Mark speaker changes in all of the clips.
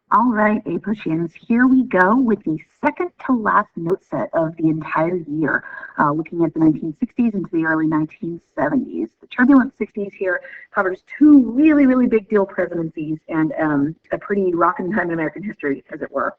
Speaker 1: All right, A-Pushins, here we go with the second to last note set of the entire year, looking at the 1960s into the early 1970s. The turbulent 60s here covers two really, really big deal presidencies and a pretty rockin' time in American history, as it were.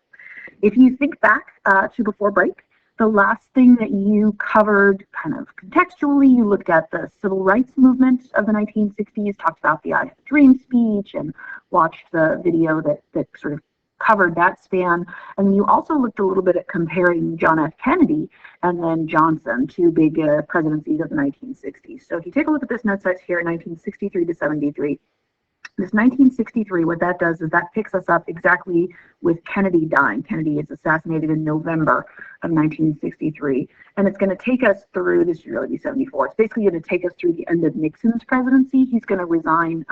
Speaker 1: If you think back to before break, the last thing that you covered kind of contextually, you looked at the civil rights movement of the 1960s, talked about the I Have a Dream speech, and watched the video that sort of covered that span. And you also looked a little bit at comparing John F. Kennedy and then Johnson, two big presidencies of the 1960s. So if you take a look at this note set here, 1963 to 73, this 1963, what that does is that picks us up exactly with Kennedy dying. Kennedy is assassinated in November of 1963, and it's going to take us through, this year really be 74, it's basically going to take us through the end of Nixon's presidency. He's going to resign,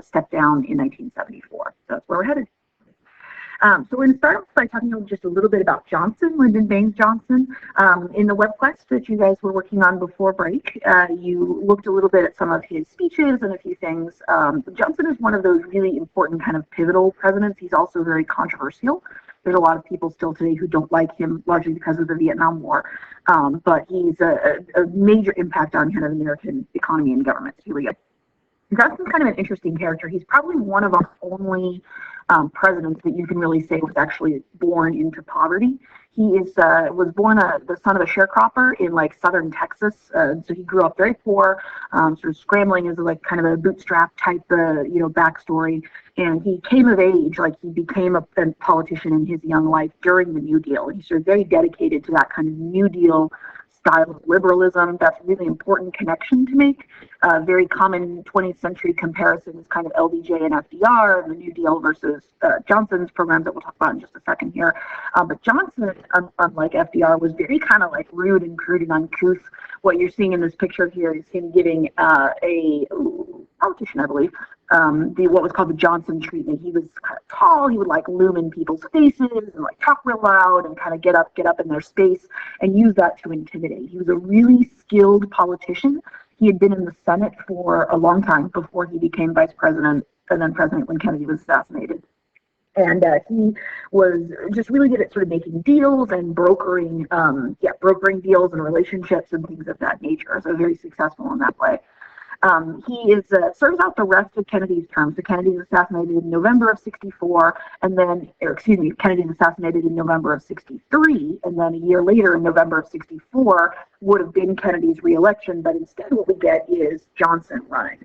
Speaker 1: step down in 1974. So that's where we're headed. So we're going to start off by talking just a little bit about Johnson, Lyndon Baines Johnson. In the web quest that you guys were working on before break, you looked a little bit at some of his speeches and a few things. Johnson is one of those really important kind of pivotal presidents. He's also very controversial. There's a lot of people still today who don't like him, largely because of the Vietnam War. But he's a major impact on kind of American economy and government. Here we go. Johnson's kind of an interesting character. He's probably one of our only presidents that you can really say was actually born into poverty. He was born the son of a sharecropper in like southern Texas, so he grew up very poor, sort of scrambling as like kind of a bootstrap type, backstory. And he came of age, like he became a politician in his young life during the New Deal. And he's sort of very dedicated to that kind of New Deal style of liberalism. That's a really important connection to make. Very common 20th century comparison is kind of LBJ and FDR and the New Deal versus Johnson's programs that we'll talk about in just a second here. But Johnson, unlike FDR, was very kind of like rude and crude and uncouth. What you're seeing in this picture here is him giving a politician, I believe, what was called the Johnson treatment. He was kind of tall. He would like loom in people's faces and like talk real loud and kind of get up in their space and use that to intimidate. He was a really skilled politician. He had been in the Senate for a long time before he became vice president and then president when Kennedy was assassinated. And he was just really good at sort of making deals and brokering deals and relationships and things of that nature. So very successful in that way. He serves out the rest of Kennedy's term. So Kennedy's assassinated in November of 64, Kennedy's assassinated in November of 63, and then a year later in November of 64 would have been Kennedy's reelection, but instead what we get is Johnson running.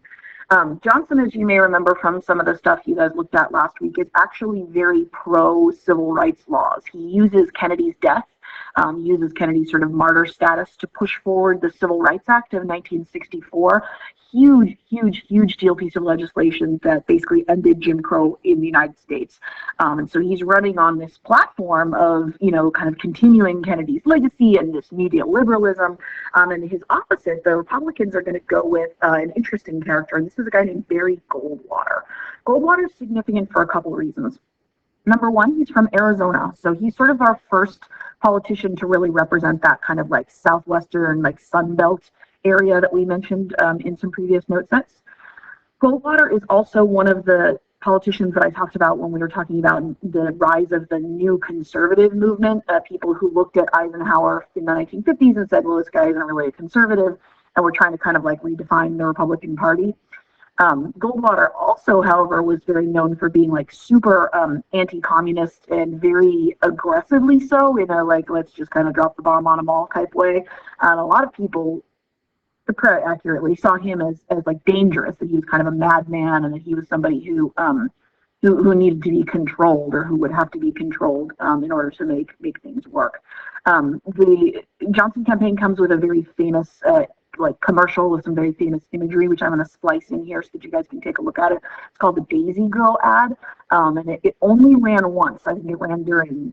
Speaker 1: Johnson, as you may remember from some of the stuff you guys looked at last week, is actually very pro-civil rights laws. He uses Kennedy's death, uses Kennedy's sort of martyr status to push forward the Civil Rights Act of 1964. Huge deal piece of legislation that basically ended Jim Crow in the United States. And so he's running on this platform of, kind of continuing Kennedy's legacy and this New Deal liberalism. And his opposite, the Republicans are going to go with an interesting character, and this is a guy named Barry Goldwater. Goldwater is significant for a couple of reasons. Number one, he's from Arizona, so he's sort of our first politician to really represent that kind of like southwestern, like Sun Belt area that we mentioned in some previous note sets. Goldwater is also one of the politicians that I talked about when we were talking about the rise of the new conservative movement, people who looked at Eisenhower in the 1950s and said, well, this guy isn't really a conservative, and we're trying to kind of like redefine the Republican Party. Goldwater also, however, was very known for being like super anti-communist and very aggressively so in a like, let's just kind of drop the bomb on them all type way. And a lot of people accurately saw him as like dangerous, that he was kind of a madman and that he was somebody who needed to be controlled or who would have to be controlled in order to make things work. The Johnson campaign comes with a very famous commercial with some very famous imagery, which I'm going to splice in here so that you guys can take a look at it. It's called the Daisy Girl ad, and it only ran once. I think it ran during,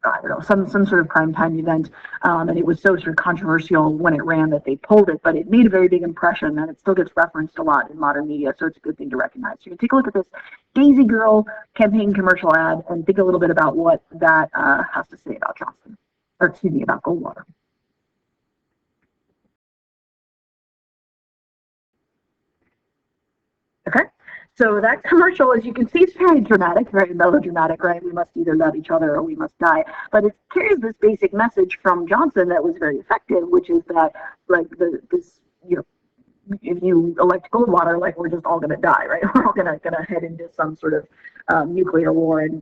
Speaker 1: I don't know, some sort of primetime event, and it was so sort of controversial when it ran that they pulled it, but it made a very big impression, and it still gets referenced a lot in modern media, so it's a good thing to recognize. So you can take a look at this Daisy Girl campaign commercial ad and think a little bit about what that has to say about Johnson, or excuse me, about Goldwater. Okay, So that commercial, as you can see, is very dramatic, very melodramatic, right? We must either love each other or we must die. But it carries this basic message from Johnson that was very effective, which is that, like, this, you know, if you elect Goldwater, like, we're just all going to die, right? We're all gonna head into some sort of nuclear war and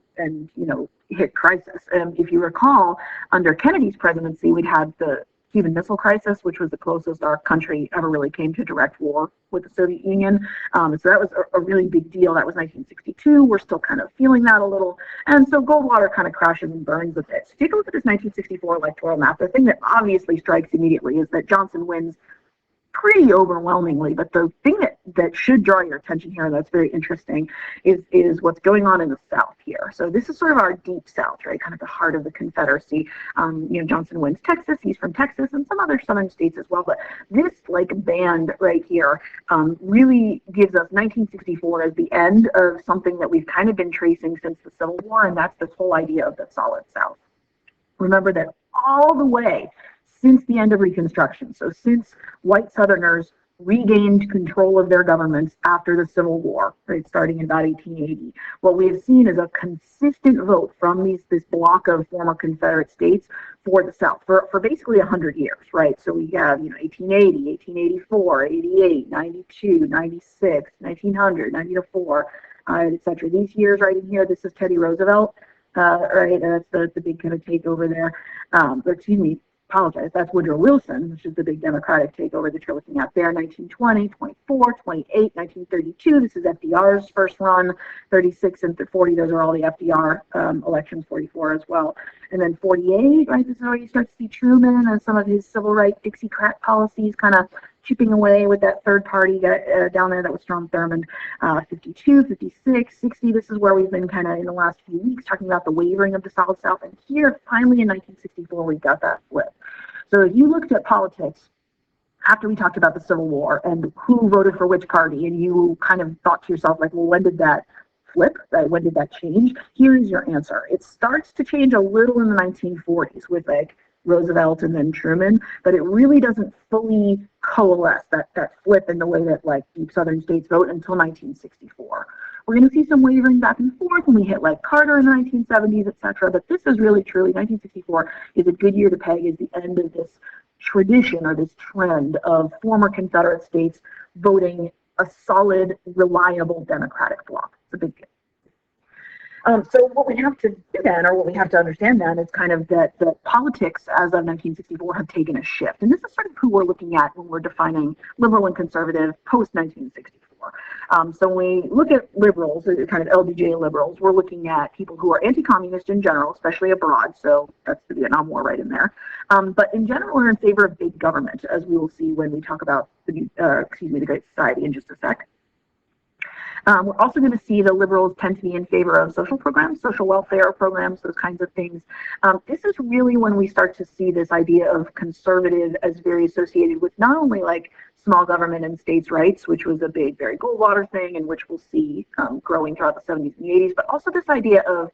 Speaker 1: hit crisis. And if you recall, under Kennedy's presidency, we'd had the Cuban Missile Crisis, which was the closest our country ever really came to direct war with the Soviet Union. So that was a really big deal. That was 1962. We're still kind of feeling that a little. And so Goldwater kind of crashes and burns with it. So take a look at this 1964 electoral map. The thing that obviously strikes immediately is that Johnson wins pretty overwhelmingly. But the thing that should draw your attention here, that's very interesting, is what's going on in the South here. So this is sort of our deep South, right? Kind of the heart of the Confederacy. Johnson wins Texas. He's from Texas and some other southern states as well. But this band right here really gives us 1964 as the end of something that we've kind of been tracing since the Civil War, and that's this whole idea of the Solid South. Remember that all the way since the end of Reconstruction, so since white Southerners regained control of their governments after the Civil War, right, starting in about 1880, what we have seen is a consistent vote from this block of former Confederate states for the South for basically 100 years, right? So we have 1880, 1884, 88, 92, 96, 1900, 1904, etc. These years right in here, this is Teddy Roosevelt, right? That's the big kind of takeover there. Excuse me. Apologize, that's Woodrow Wilson, which is the big Democratic takeover that you're looking at there, 1920, 24, 28, 1932. This is FDR's first run, 36 and 40. Those are all the FDR elections, 44 as well. And then 48, right, this is where you start to see Truman and some of his civil rights Dixiecrat policies kind of chipping away with that third party down there that was Strom Thurmond. 52, 56, 60, this is where we've been kind of in the last few weeks talking about the wavering of the Solid South. And here, finally in 1964, we got that flip. So if you looked at politics after we talked about the Civil War and who voted for which party, and you kind of thought to yourself, like, well, when did that flip, right? When did that change? Here is your answer. It starts to change a little in the 1940s with Roosevelt and then Truman, but it really doesn't fully coalesce, that flip in the way that deep Southern states vote until 1964. We're going to see some wavering back and forth when we hit Carter in the 1970s, etc. But this is really truly 1964 is a good year to peg as the end of this tradition or this trend of former Confederate states voting a solid, reliable Democratic bloc. It's a big deal. So what we have to do then, or what we have to understand then, is kind of that the politics as of 1964 have taken a shift. And this is sort of who we're looking at when we're defining liberal and conservative post-1964. So when we look at liberals, kind of LBJ liberals, we're looking at people who are anti-communist in general, especially abroad. So that's the Vietnam War right in there. But in general, we're in favor of big government, as we will see when we talk about the Great Society in just a sec. We're also going to see the liberals tend to be in favor of social programs, social welfare programs, those kinds of things. This is really when we start to see this idea of conservative as very associated with not only small government and states' rights, which was a big Barry Goldwater thing, and which we'll see growing throughout the 70s and the 80s, but also this idea of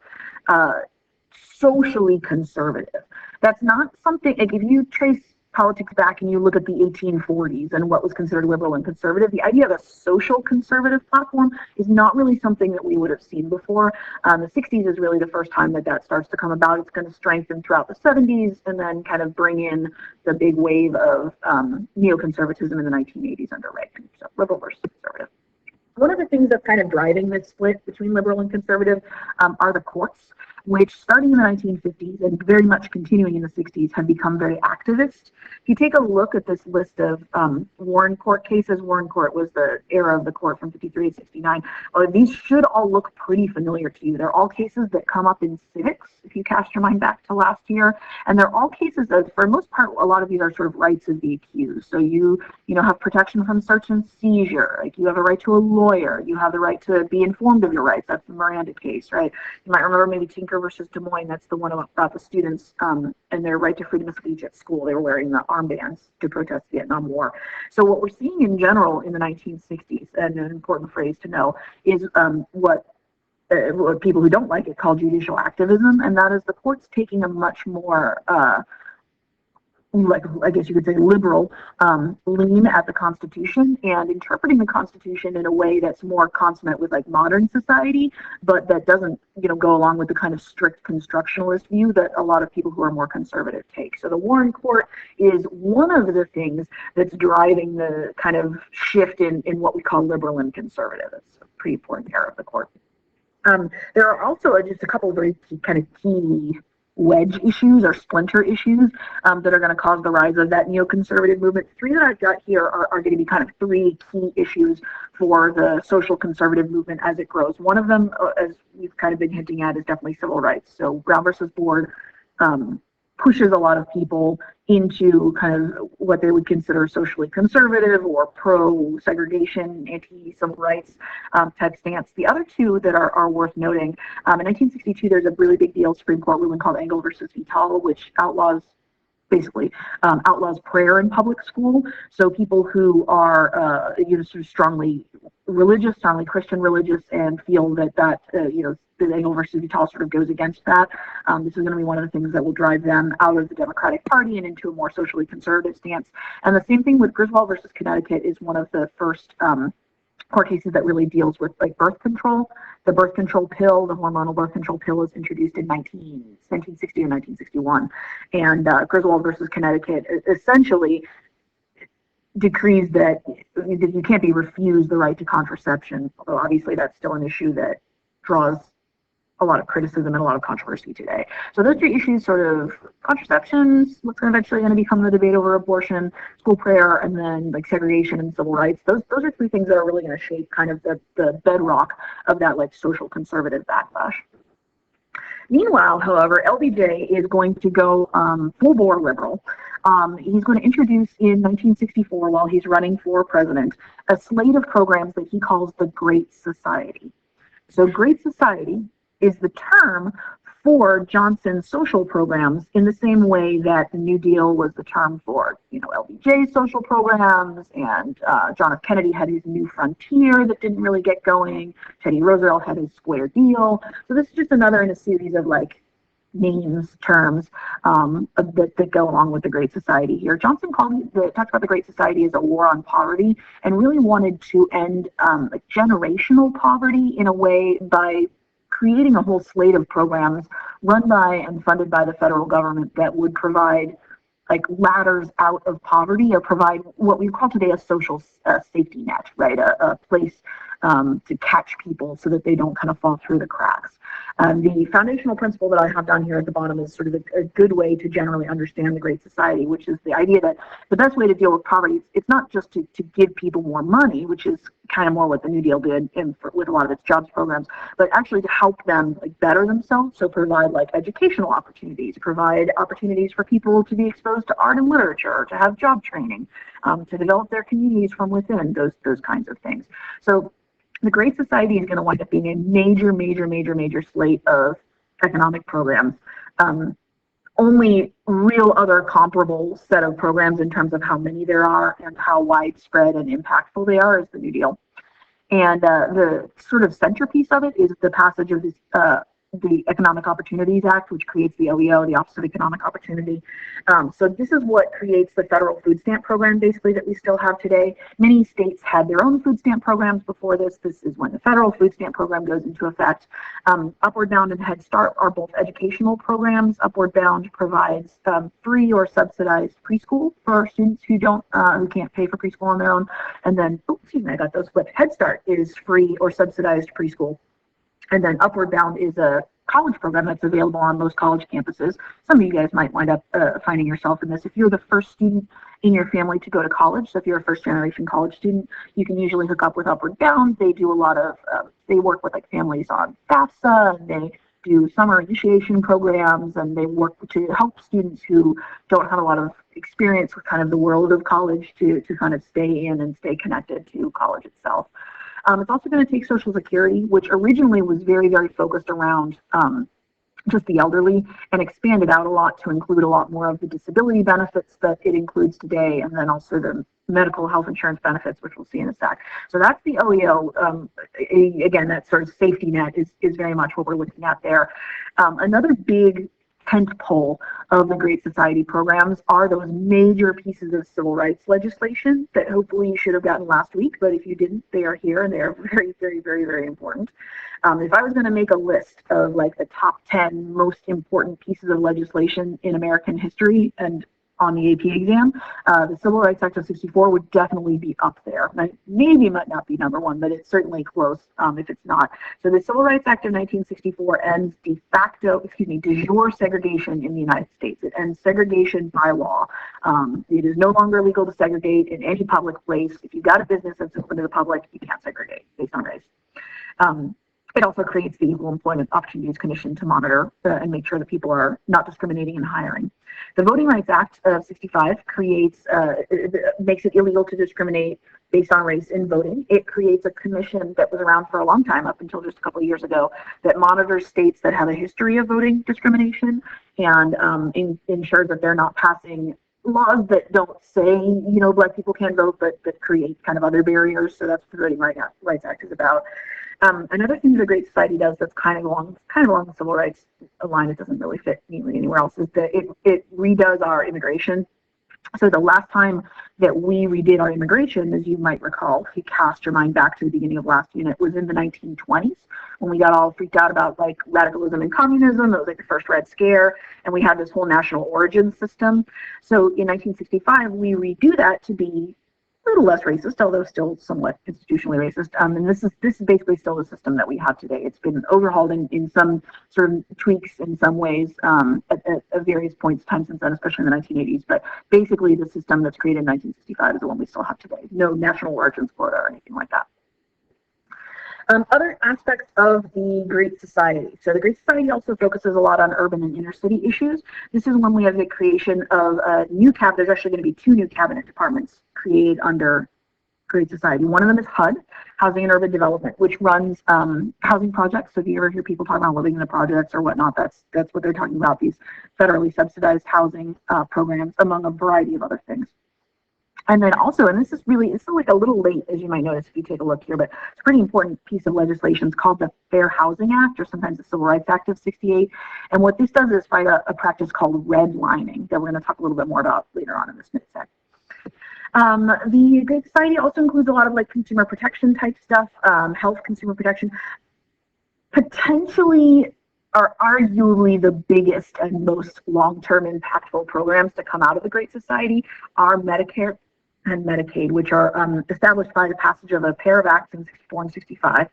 Speaker 1: socially conservative. That's not something, if you trace politics back and you look at the 1840s and what was considered liberal and conservative, the idea of a social conservative platform is not really something that we would have seen before. The 60s is really the first time that starts to come about. It's going to strengthen throughout the 70s and then kind of bring in the big wave of neoconservatism in the 1980s under Reagan. So liberal versus conservative. One of the things that's kind of driving this split between liberal and conservative are the courts, which starting in the 1950s and very much continuing in the 60s have become very activist. If you take a look at this list of Warren Court cases, Warren Court was the era of the court from 53 to 69. These should all look pretty familiar to you. They're all cases that come up in civics, if you cast your mind back to last year. And they're all cases that, for the most part, a lot of these are sort of rights of the accused. So you have protection from search and seizure. You have a right to a lawyer. You have the right to be informed of your rights. That's the Miranda case, right? You might remember maybe Tinker versus Des Moines. That's the one about the students and their right to freedom of speech at school. They were wearing the armbands to protest the Vietnam War. So what we're seeing in general in the 1960s, and an important phrase to know, is what people who don't like it call judicial activism, and that is the courts taking a much more like, I guess you could say, liberal lean at the Constitution and interpreting the Constitution in a way that's more consummate with like modern society, but that doesn't, go along with the kind of strict constructionalist view that a lot of people who are more conservative take. So the Warren Court is one of the things that's driving the kind of shift in what we call liberal and conservative. It's a pretty important era of the court. There are also just a couple of very kind of key wedge issues or splinter issues that are going to cause the rise of that neoconservative movement. Three that I've got here are going to be kind of three key issues for the social conservative movement as it grows. One of them, as we've kind of been hinting at, is definitely civil rights. So Brown versus Board pushes a lot of people into kind of what they would consider socially conservative or pro-segregation, anti-civil rights type stance. The other two that are worth noting, in 1962, there's a really big deal Supreme Court ruling called Engel versus Vital, which outlaws prayer in public school. So people who are, sort of strongly religious, strongly Christian religious, and feel that the Engel versus Vital sort of goes against that. This is going to be one of the things that will drive them out of the Democratic Party and into a more socially conservative stance. And the same thing with Griswold versus Connecticut is one of the first court cases that really deals with like birth control. The birth control pill, the hormonal birth control pill, was introduced in 1960 or 1961. And Griswold versus Connecticut essentially decrees that you can't be refused the right to contraception, although obviously that's still an issue that draws a lot of criticism and a lot of controversy today. So those three issues, sort of contraceptions, what's eventually going to become the debate over abortion, school prayer, and then like segregation and civil rights. Those are three things that are really going to shape kind of the bedrock of that like social conservative backlash. Meanwhile, however, LBJ is going to go full bore liberal. He's going to introduce in 1964, while he's running for president, a slate of programs that he calls the Great Society. So Great Society is the term for Johnson's social programs in the same way that the New Deal was the term for, LBJ's social programs, and John F. Kennedy had his New Frontier that didn't really get going. Teddy Roosevelt had his Square Deal. So this is just another in a series of like names, terms that go along with the Great Society here. Johnson talked about the Great Society as a war on poverty and really wanted to end generational poverty in a way by creating a whole slate of programs run by and funded by the federal government that would provide like ladders out of poverty, or provide what we call today a social safety net, right? A place to catch people so that they don't kind of fall through the cracks. The foundational principle that I have down here at the bottom is sort of a good way to generally understand the Great Society, which is the idea that the best way to deal with poverty, it's not just to give people more money, which is kind of more what the New Deal did with a lot of its jobs programs, but actually to help them like better themselves. So provide like educational opportunities, provide opportunities for people to be exposed to art and literature, to have job training, to develop their communities from within, those kinds of things. So the Great Society is going to wind up being a major slate of economic programs. Only real other comparable set of programs in terms of how many there are and how widespread and impactful they are is the New Deal. And the sort of centerpiece of it is the passage of this, the Economic Opportunities Act, which creates the OEO, the Office of Economic Opportunity. So this is what creates the federal food stamp program, basically, that we still have today. Many states had their own food stamp programs before this. This is when the federal food stamp program goes into effect. Upward Bound and Head Start are both educational programs. Upward Bound provides free or subsidized preschool for students who can't pay for preschool on their own. And then, I got those flipped. Head Start is free or subsidized preschool. And then Upward Bound is a college program that's available on most college campuses. Some of you guys might wind up finding yourself in this. If you're the first student in your family to go to college, so if you're a first-generation college student, you can usually hook up with Upward Bound. They do a lot of, they work with like families on FAFSA, and they do summer initiation programs, and they work to help students who don't have a lot of experience with kind of the world of college to kind of stay in and stay connected to college itself. It's also going to take Social Security, which originally was very focused around just the elderly, and expanded out a lot to include a lot more of the disability benefits that it includes today, and then also the medical health insurance benefits, which we'll see in a sec. So that's the OEO. Again, that sort of safety net is very much what we're looking at there. Another big tent pole of the Great Society programs are those major pieces of civil rights legislation that hopefully you should have gotten last week, but if you didn't, they are here and they are very, very, very, very important. If I was going to make a list of like the top 10 most important pieces of legislation in American history and on the AP exam, the Civil Rights Act of 64 would definitely be up there. Maybe it might not be number one, but it's certainly close if it's not. So the Civil Rights Act of 1964 ends de jure segregation in the United States. It ends segregation by law. It is no longer legal to segregate in any public place. If you've got a business that's open to the public, you can't segregate based on race. It also creates the Equal Employment Opportunities Commission to monitor and make sure that people are not discriminating in hiring. The Voting Rights Act of 65 makes it illegal to discriminate based on race in voting. It creates a commission that was around for a long time, up until just a couple of years ago, that monitors states that have a history of voting discrimination and ensures that they're not passing laws that don't say, Black people can't vote, but that create kind of other barriers. So that's what the Voting Rights Act is about. Another thing the Great Society does that's kind of along the civil rights line, it doesn't really fit neatly anywhere else, is that it redoes our immigration. So the last time that we redid our immigration, as you might recall, if you cast your mind back to the beginning of last unit, was in the 1920s when we got all freaked out about like radicalism and communism. It was like the first Red Scare, and we had this whole national origin system. So in 1965, we redo that to be a little less racist, although still somewhat institutionally racist. And this is basically still the system that we have today. It's been overhauled in some sort of tweaks in some ways at various points in time since then, especially in the 1980s. But basically, the system that's created in 1965 is the one we still have today. No national origins quota or anything like that. Other aspects of the Great Society. So the Great Society also focuses a lot on urban and inner city issues. This is when we have the creation of a new cabinet. There's actually going to be 2 new cabinet departments created under Great Society. One of them is HUD, Housing and Urban Development, which runs housing projects. So if you ever hear people talking about living in the projects or whatnot, that's what they're talking about, these federally subsidized housing programs, among a variety of other things. And then also, and this is like a little late, as you might notice if you take a look here, but it's a pretty important piece of legislation. It's called the Fair Housing Act, or sometimes the Civil Rights Act of 68. And what this does is fight a practice called redlining that we're going to talk a little bit more about later on in this minute sec. The Great Society also includes a lot of like consumer protection type stuff, health, consumer protection. Potentially are arguably the biggest and most long-term impactful programs to come out of the Great Society are Medicare and Medicaid, which are established by the passage of a pair of acts in 64 and 65.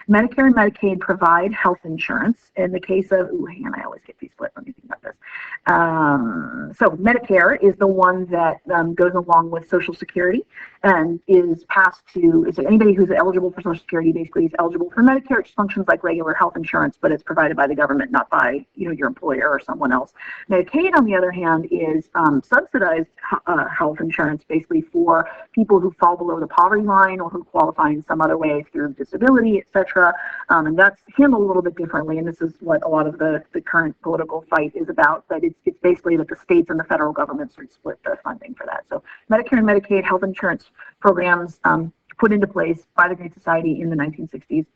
Speaker 1: Medicare and Medicaid provide health insurance in the case of, hang on, I always get these split. Let me think about this. So Medicare is the one that goes along with Social Security and is passed to, so anybody who's eligible for Social Security basically is eligible for Medicare. It just functions like regular health insurance, but it's provided by the government, not by your employer or someone else. Medicaid, on the other hand, is subsidized health insurance basically for people who fall below the poverty line or who qualify in some other way through disability, etc. And that's handled a little bit differently, and this is what a lot of the current political fight is about, but it's basically that the states and the federal government sort of split the funding for that. So Medicare and Medicaid health insurance programs put into place by the Great Society in the 1960s.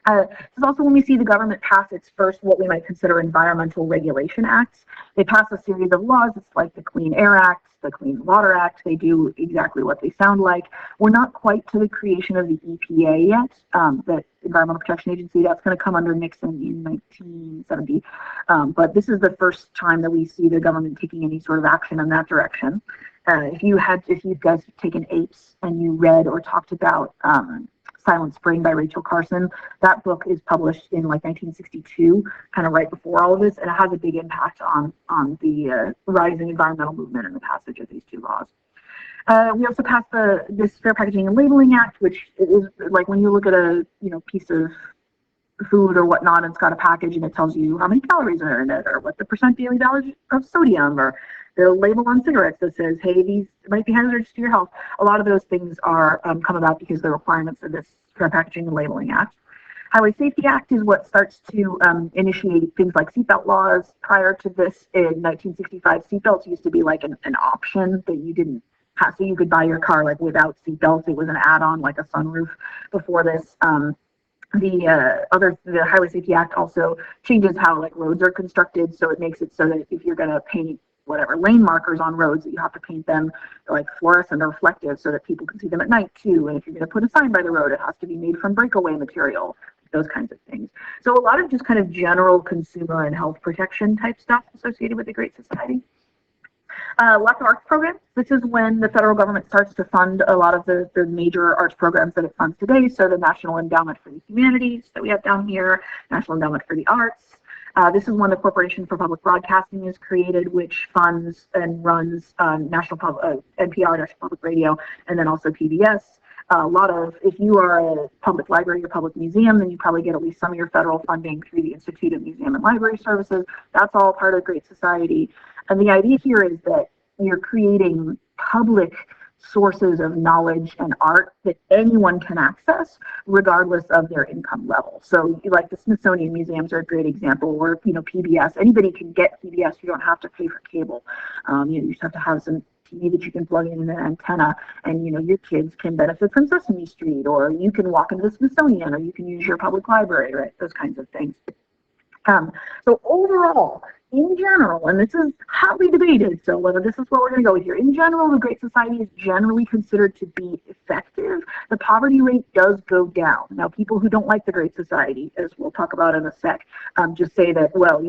Speaker 1: This is also when we see the government pass its first, what we might consider environmental regulation acts. They pass a series of laws. It's like the Clean Air Act, the Clean Water Act. They do exactly what they sound like. We're not quite to the creation of the EPA yet, the Environmental Protection Agency. That's going to come under Nixon in 1970. But this is the first time that we see the government taking any sort of action in that direction. If you guys have taken APES and you read or talked about Silent Spring by Rachel Carson, that book is published in like 1962, kind of right before all of this, and it has a big impact on the rising environmental movement and the passage of these 2 laws. We also passed this Fair Packaging and Labeling Act, which is like when you look at a piece of food or whatnot, and it's got a package and it tells you how many calories are in it, or what the percent daily dosage of sodium, or the label on cigarettes that says, hey, these might be hazardous to your health. A lot of those things are come about because of the requirements of this Fair Packaging and Labeling Act. Highway Safety Act is what starts to initiate things like seatbelt laws. Prior to this, in 1965, seatbelts used to be like an option that you didn't have, so you could buy your car like without seatbelts. It was an add-on, like a sunroof before this. The Highway Safety Act also changes how like roads are constructed, so it makes it so that if you're going to paint whatever lane markers on roads, that you have to paint them like fluorescent or reflective so that people can see them at night too. And if you're going to put a sign by the road, it has to be made from breakaway material, those kinds of things. So a lot of just kind of general consumer and health protection type stuff associated with the Great Society. Lots of arts programs. This is when the federal government starts to fund a lot of the major arts programs that it funds today. So the National Endowment for the Humanities that we have down here, National Endowment for the Arts. This is when the Corporation for Public Broadcasting is created, which funds and runs NPR, National Public Radio, and then also PBS. A lot of, if you are a public library or public museum, then you probably get at least some of your federal funding through the Institute of Museum and Library Services. That's all part of Great Society. And the idea here is that you're creating public sources of knowledge and art that anyone can access regardless of their income level. So like the Smithsonian museums are a great example, or PBS. Anybody can get PBS. You don't have to pay for cable. You just have to have some TV that you can plug in an antenna, and your kids can benefit from Sesame Street, or you can walk into the Smithsonian, or you can use your public library, right? Those kinds of things. So overall, in general, and this is hotly debated, so whether this is what we're going to go with here, in general, the Great Society is generally considered to be effective. The poverty rate does go down. Now, people who don't like the Great Society, as we'll talk about in a sec, just say that, well,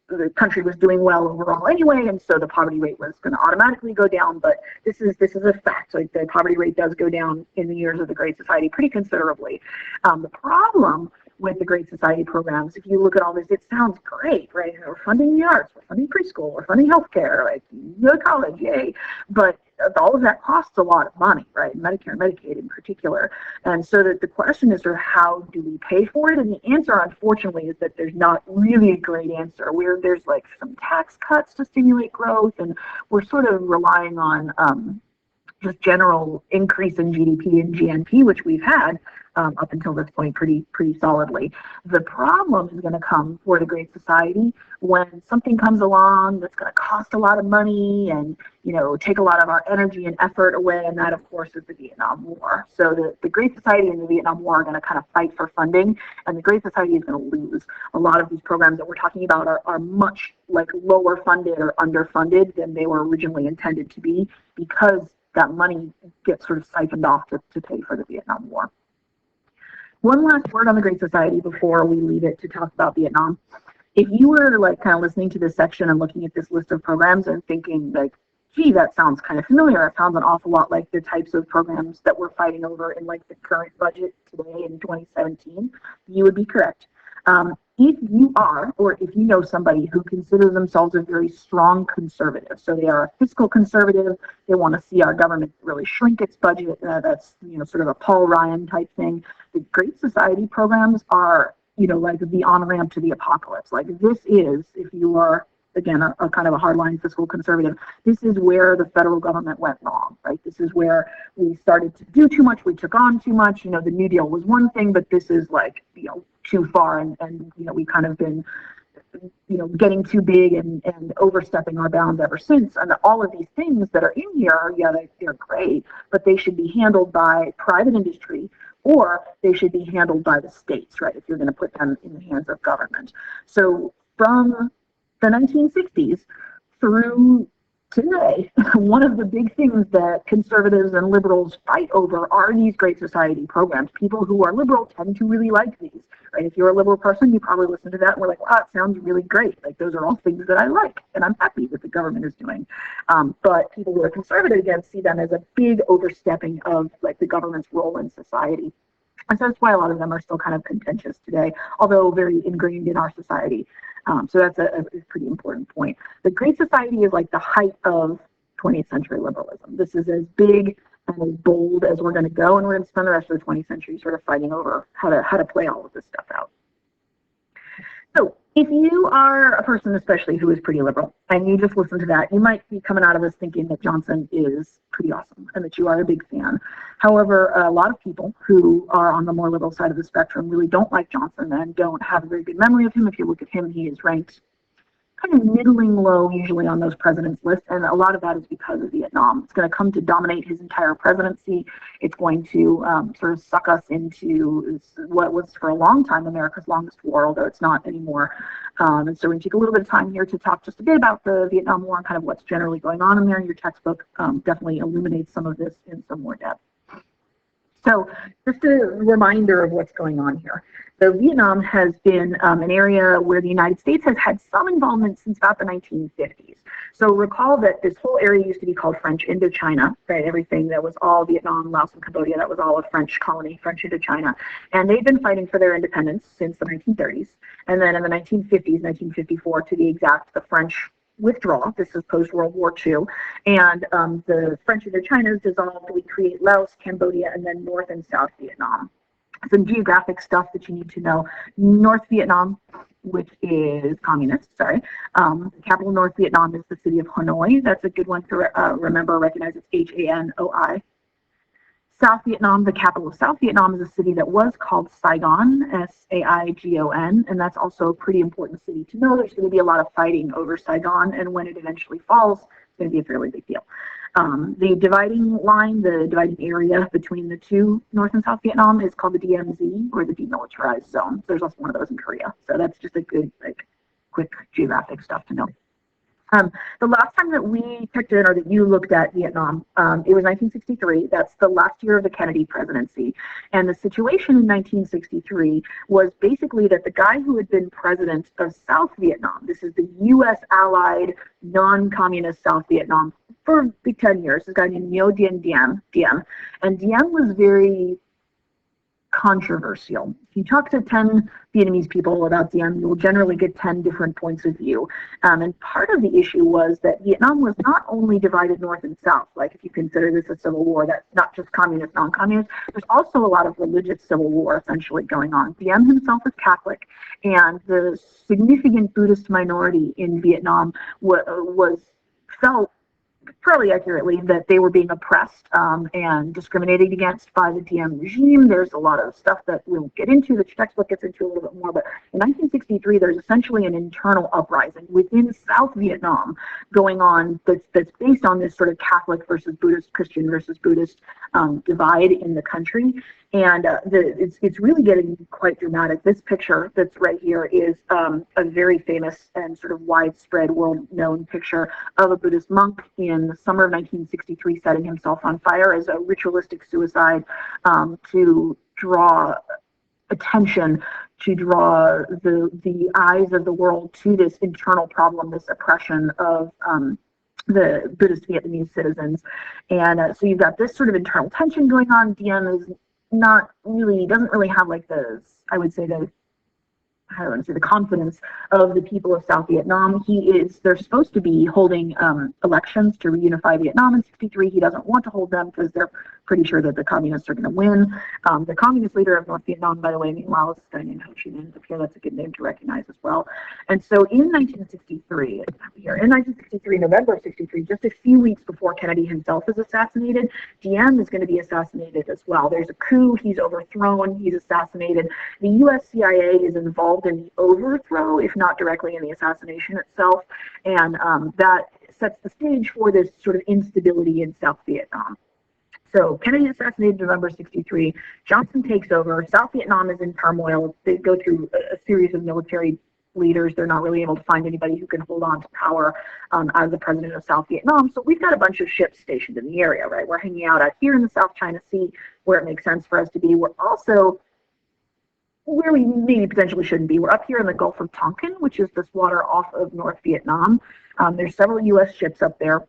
Speaker 1: the country was doing well overall anyway, and so the poverty rate was going to automatically go down. But this is a fact. Like the poverty rate does go down in the years of the Great Society pretty considerably. The problem with the Great Society programs, if you look at all this, it sounds great, right? We're funding the arts, we're funding preschool, we're funding healthcare, like you go to college, yay! But all of that costs a lot of money, right? Medicare and Medicaid in particular. And so that the question is, how do we pay for it? And the answer, unfortunately, is that there's not really a great answer. Where there's like some tax cuts to stimulate growth, and we're sort of relying on just general increase in GDP and GNP, which we've had up until this point pretty solidly. The problem is going to come for the Great Society when something comes along that's going to cost a lot of money and take a lot of our energy and effort away, and that, of course, is the Vietnam War. So the Great Society and the Vietnam War are going to kind of fight for funding, and the Great Society is going to lose. A lot of these programs that we're talking about are much like lower funded or underfunded than they were originally intended to be, because that money gets sort of siphoned off to pay for the Vietnam War. One last word on the Great Society before we leave it to talk about Vietnam. If you were like kind of listening to this section and looking at this list of programs and thinking like, gee, that sounds kind of familiar, it sounds an awful lot like the types of programs that we're fighting over in like the current budget today in 2017, you would be correct. If you are, or if you know somebody who considers themselves a very strong conservative, so they are a fiscal conservative, they want to see our government really shrink its budget, that's sort of a Paul Ryan type thing. The Great Society programs are like the on-ramp to the apocalypse. Like this is, if you are again a kind of a hardline fiscal conservative, this is where the federal government went wrong, right? This is where we started to do too much, we took on too much. The New Deal was one thing, but this is like too far, and we kind of been getting too big and overstepping our bounds ever since. And all of these things that are in here, they're great, but they should be handled by private industry, or they should be handled by the states, right, if you're going to put them in the hands of government. So from the 1960s through today, one of the big things that conservatives and liberals fight over are these Great Society programs. People who are liberal tend to really like these, right? If you're a liberal person, you probably listen to that and we're like, wow, it sounds really great. Like those are all things that I like and I'm happy that the government is doing. But people who are conservative, again, see them as a big overstepping of like the government's role in society. And so that's why a lot of them are still kind of contentious today, although very ingrained in our society. So that's a pretty important point. The Great Society is like the height of 20th century liberalism. This is as big and as bold as we're going to go, and we're going to spend the rest of the 20th century sort of fighting over how to play all of this stuff out. So if you are a person especially who is pretty liberal and you just listen to that, you might be coming out of this thinking that Johnson is pretty awesome and that you are a big fan. However, a lot of people who are on the more liberal side of the spectrum really don't like Johnson and don't have a very good memory of him. If you look at him, he is ranked kind of middling low usually on those presidents lists, and a lot of that is because of Vietnam. It's going to come to dominate his entire presidency. It's going to sort of suck us into what was for a long time America's longest war, although it's not anymore. And so we're going to take a little bit of time here to talk just a bit about the Vietnam War and kind of what's generally going on in there. Your textbook definitely illuminates some of this in some more depth. So just a reminder of what's going on here. So Vietnam has been an area where the United States has had some involvement since about the 1950s. So recall that this whole area used to be called French Indochina, right? Everything that was all Vietnam, Laos, and Cambodia, that was all a French colony, French Indochina. And they've been fighting for their independence since the 1930s. And then in the 1950s, 1954 to be exact, the French withdraw. This is post-World War II. And the French Indochina is dissolved. We create Laos, Cambodia, and then North and South Vietnam. Some geographic stuff that you need to know. North Vietnam, which is communist, sorry. The capital of North Vietnam is the city of Hanoi. That's a good one to remember, recognize it's Hanoi. South Vietnam, the capital of South Vietnam, is a city that was called Saigon, Saigon, and that's also a pretty important city to know. There's going to be a lot of fighting over Saigon, and when it eventually falls, it's going to be a fairly big deal. The dividing line, the dividing area between the two, North and South Vietnam, is called the DMZ, or the Demilitarized Zone. There's also one of those in Korea, so that's just a good, quick geographic stuff to know. The last time that we checked in, or that you looked at Vietnam, it was 1963. That's the last year of the Kennedy presidency. And the situation in 1963 was basically that the guy who had been president of South Vietnam, this is the U.S. allied, non-communist South Vietnam for 10 years, this guy named Ngo Diem. And Diem was very controversial. If you talk to 10 Vietnamese people about Diem, you will generally get 10 different points of view. And part of the issue was that Vietnam was not only divided north and south, like if you consider this a civil war, that's not just communist, non-communist, there's also a lot of religious civil war essentially going on. Diem himself is Catholic, and the significant Buddhist minority in Vietnam felt fairly accurately that they were being oppressed and discriminated against by the Diem regime. There's a lot of stuff that we'll get into, that your textbook gets into a little bit more, but in 1963, there's essentially an internal uprising within South Vietnam going on that's based on this sort of Catholic versus Buddhist, Christian versus Buddhist divide in the country. And it's really getting quite dramatic. This picture that's right here is a very famous and sort of widespread, world-known picture of a Buddhist monk in the summer of 1963 setting himself on fire as a ritualistic suicide to draw attention, to draw the eyes of the world to this internal problem, this oppression of the Buddhist Vietnamese citizens. And so you've got this sort of internal tension going on. Diem is doesn't really have like I would say the confidence of the people of South Vietnam. They're supposed to be holding elections to reunify Vietnam in 63. He doesn't want to hold them because they're pretty sure that the communists are going to win. The communist leader of North Vietnam, by the way, meanwhile, is a guy named Ho Chi Minh up here. That's a good name to recognize as well. And so in 1963, November of 63, just a few weeks before Kennedy himself is assassinated, Diem is going to be assassinated as well. There's a coup. He's overthrown. He's assassinated. The U.S. CIA is involved in the overthrow, if not directly in the assassination itself, and that sets the stage for this sort of instability in South Vietnam. So Kennedy assassinated November 63. Johnson takes over. South Vietnam is in turmoil. They go through a series of military leaders. They're not really able to find anybody who can hold on to power as the president of South Vietnam. So we've got a bunch of ships stationed in the area, right? We're hanging out here in the South China Sea where it makes sense for us to be. We're also where we maybe potentially shouldn't be. We're up here in the Gulf of Tonkin, which is this water off of North Vietnam. There's several U.S. ships up there.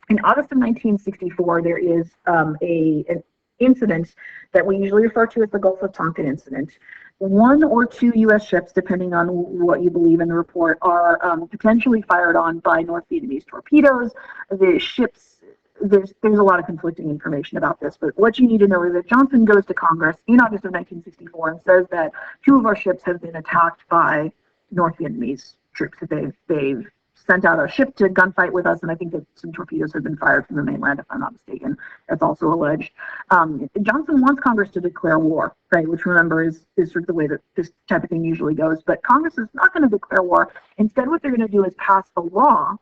Speaker 1: In August of 1964, there is an incident that we usually refer to as the Gulf of Tonkin incident. One or two U.S. ships, depending on what you believe in the report, are potentially fired on by North Vietnamese torpedoes. The ships, there's a lot of conflicting information about this, but what you need to know is that Johnson goes to Congress in August of 1964 and says that two of our ships have been attacked by North Vietnamese troops, that they've sent out a ship to gunfight with us, and I think that some torpedoes have been fired from the mainland, if I'm not mistaken. That's also alleged. Johnson wants Congress to declare war, right? Which, remember, is sort of the way that this type of thing usually goes. But Congress is not going to declare war. Instead, what they're going to do is pass a law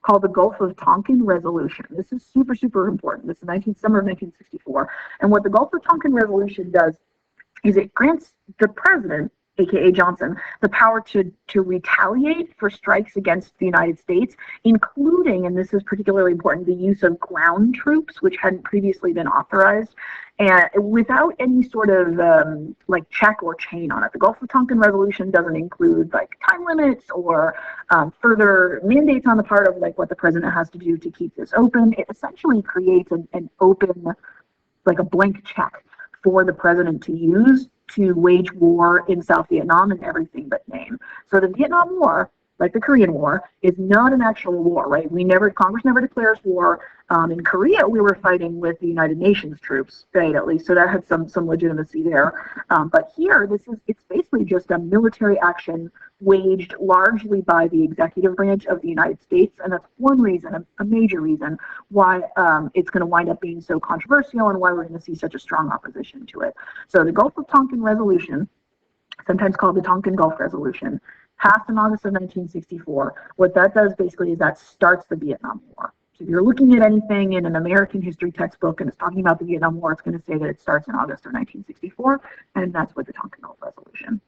Speaker 1: called the Gulf of Tonkin Resolution. This is super, super important. This is summer of 1964. And what the Gulf of Tonkin Resolution does is it grants the president, aka Johnson, the power to retaliate for strikes against the United States, including, and this is particularly important, the use of ground troops, which hadn't previously been authorized, and without any sort of like check or chain on it. The Gulf of Tonkin Resolution doesn't include like time limits or further mandates on the part of like what the president has to do to keep this open. It essentially creates an open, like a blank check for the president to use to wage war in South Vietnam in everything but name. So the Vietnam War, like the Korean War, is not an actual war, right? Congress never declares war. In Korea, we were fighting with the United Nations troops, right? At least, so that had some legitimacy there. But here, it's basically just a military action waged largely by the executive branch of the United States, and that's one reason, a major reason, why it's going to wind up being so controversial and why we're going to see such a strong opposition to it. So the Gulf of Tonkin Resolution, sometimes called the Tonkin Gulf Resolution, passed in August of 1964. What that does basically is that starts the Vietnam War. So if you're looking at anything in an American history textbook and it's talking about the Vietnam War, it's going to say that it starts in August of 1964, and that's with the Tonkin Gulf Resolution.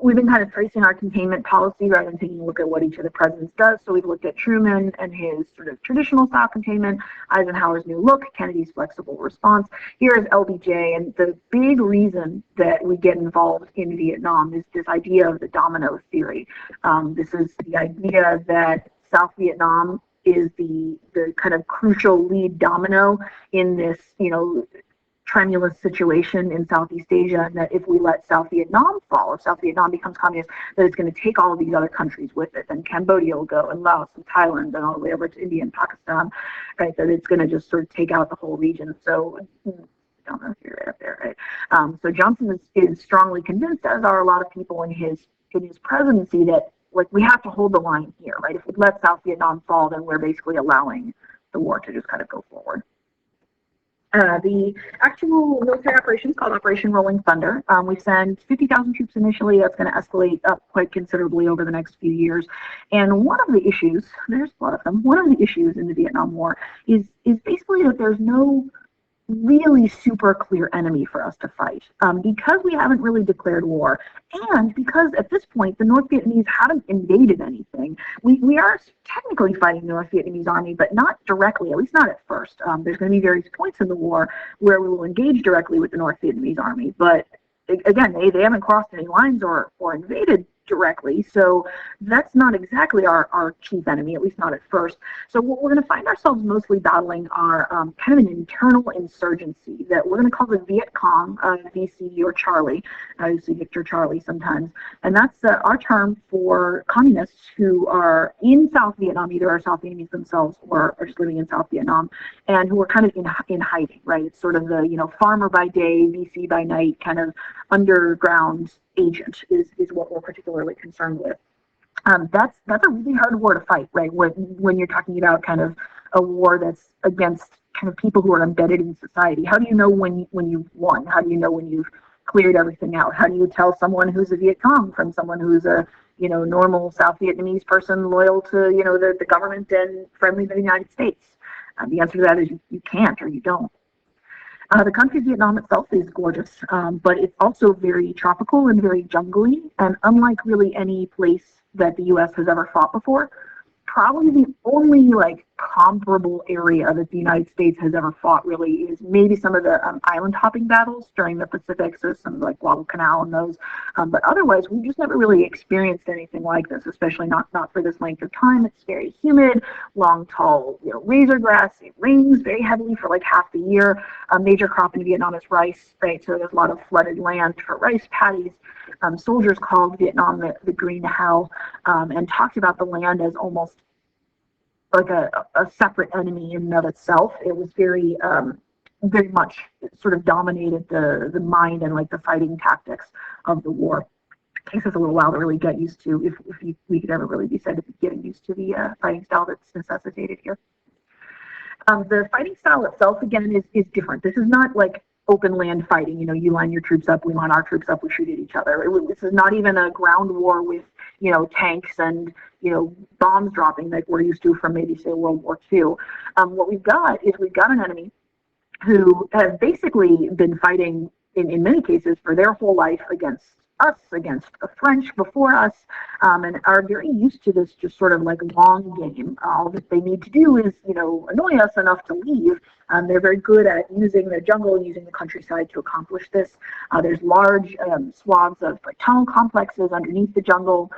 Speaker 1: We've been kind of tracing our containment policy rather than taking a look at what each of the presidents does. So we've looked at Truman and his sort of traditional style containment, Eisenhower's new look, Kennedy's flexible response. Here is LBJ, and the big reason that we get involved in Vietnam is this idea of the domino theory. This is the idea that South Vietnam is the kind of crucial lead domino in this, tremulous situation in Southeast Asia, and that if we let South Vietnam fall, if South Vietnam becomes communist, that it's going to take all of these other countries with it, and Cambodia will go, and Laos, and Thailand, and all the way over to India and Pakistan, right? That it's going to just sort of take out the whole region. So, I don't know if you're right up there, right? So Johnson is strongly convinced, as are a lot of people in his presidency, that like we have to hold the line here, right? If we let South Vietnam fall, then we're basically allowing the war to just kind of go forward. The actual military operation is called Operation Rolling Thunder. We send 50,000 troops initially. That's going to escalate up quite considerably over the next few years. And one of the issues, there's a lot of them, one of the issues in the Vietnam War is basically that there's no really super clear enemy for us to fight because we haven't really declared war, and because at this point the North Vietnamese haven't invaded anything. We are technically fighting the North Vietnamese army, but not directly, at least not at first. There's going to be various points in the war where we will engage directly with the North Vietnamese army, but again, they haven't crossed any lines or invaded directly, so that's not exactly our chief enemy, at least not at first. So what we're going to find ourselves mostly battling are kind of an internal insurgency that we're going to call the Viet Cong, VC or Charlie. I see Victor Charlie sometimes, and that's our term for communists who are in South Vietnam, either are South Vietnamese themselves or are just living in South Vietnam, and who are kind of in hiding, right? It's sort of the farmer by day, VC by night kind of underground agent is what we're particularly concerned with. That's a really hard war to fight, right? When you're talking about kind of a war that's against kind of people who are embedded in society. How do you know when you've won? How do you know when you've cleared everything out? How do you tell someone who's a Viet Cong from someone who's a normal South Vietnamese person loyal to the government and friendly to the United States? The answer to that is you can't, or you don't. The country of Vietnam itself is gorgeous, but it's also very tropical and very jungly, and unlike really any place that the U.S. has ever fought before, probably the only comparable area that the United States has ever fought really is maybe some of the island hopping battles during the Pacific, so some like Guadalcanal and those. But otherwise, we've just never really experienced anything like this, especially not for this length of time. It's very humid, long, tall, razor grass. It rains very heavily for like half the year. A major crop in Vietnam is rice, right? So there's a lot of flooded land for rice paddies. Soldiers called Vietnam the Green Hell and talked about the land as almost like a separate enemy in and of itself. It was very much sort of dominated the mind and like the fighting tactics of the war. takes us a little while to really get used to, if we could ever really be said to be getting used to the fighting style that's necessitated here. The fighting style itself, again, is different. This is not like open land fighting. You know, you line your troops up, we line our troops up, we shoot at each other. This is not even a ground war with, you know, tanks and, you know, bombs dropping like we're used to from maybe, say, World War II. What we've got is we've got an enemy who has basically been fighting in many cases for their whole life against us, against the French before us, and are very used to this just sort of like long game. All that they need to do is, you know, annoy us enough to leave. They're very good at using the jungle and using the countryside to accomplish this. There's large swaths of like, tunnel complexes underneath the jungle.